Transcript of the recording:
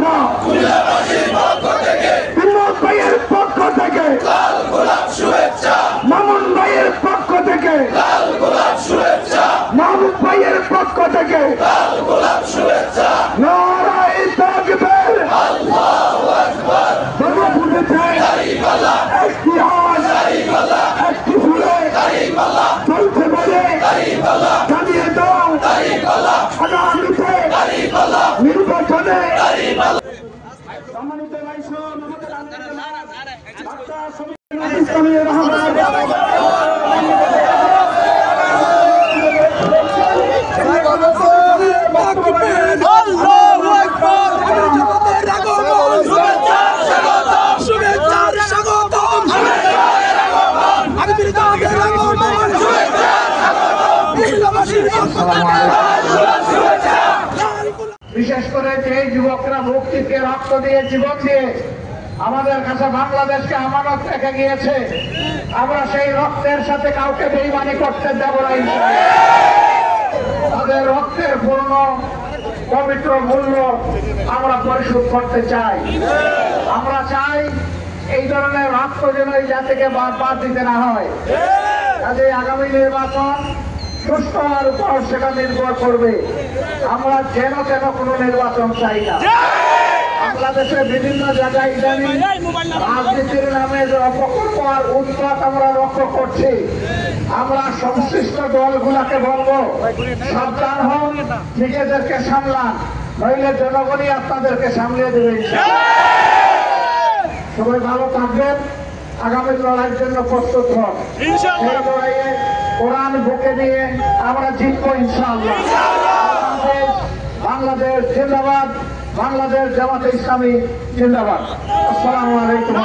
শুভেচ্ছা বিনোদ ভাইয়ের পক্ষ থেকে লাল গোলাপ শুভেচ্ছা মামুন ভাইয়ের পক্ষ থেকে লাল গোলাপ শুভেচ্ছা মাহবুব ভাইয়ের পক্ষ থেকে লাল গোলাপ শুভেচ্ছা নারায়ে তাকবীর আল্লাহু আকবার তোমরা বুঝেছে দাড়িপাল্লা ইতিহাস দাড়িপাল্লা একটি ফুলে দাড়িপাল্লা চলছে বলে দাড়িপাল্লা জানিয়ে দাও দাড়িপাল্লা আগামীতে দাড়িপাল্লা নির্বাচনে দাড়িপাল্লা সম্মানিত ভাইসন আমাদের ডাক্তার শফিকুল ইসলাম রহমান বিশেষ করে যে যুবকরা মুক্তিকে রক্ত দিয়ে জীবন দিয়ে আমাদের কাছে বাংলাদেশকে আমানত রেখে গিয়েছে, আমরা সেই রক্তের সাথে কাউকে বেইমানি করতে দেব না। তাদের রক্তের পূর্ণ পবিত্র মূল্য আমরা পরিশোধ করতে চাই। আমরা চাই এই ধরনের রক্ত যেন এই জাতিকে বাদ দিতে না হয়। কাজে আগামী নির্বাচন সুষ্ঠু হওয়ার উপর সেটা নির্ভর করবে। আমরা যেন তেন কোনো নির্বাচন চাই না। বাংলাদেশের বিভিন্ন জায়গায় ইদানিং রাজনীতির নামে যে অপকল্প আর উৎপাত আমরা লক্ষ্য করছি, আমরা সংশ্লিষ্ট দলগুলাকে বলবো সাবধান হন, নিজেদেরকে সামলান, নইলে জনগণই আপনাদেরকে সামলিয়ে দেবে। সবাই ভালো থাকবেন, আগামী লড়াইয়ের জন্য প্রস্তুত হন। এই লড়াইয়ে কোরআন বুকে নিয়ে আমরা জিতবো ইনশাআল্লাহ। বাংলাদেশ জিন্দাবাদ, বাংলাদেশ জামাতে ইসলামী জিন্দাবাদ। আসসালামু আলাইকুম।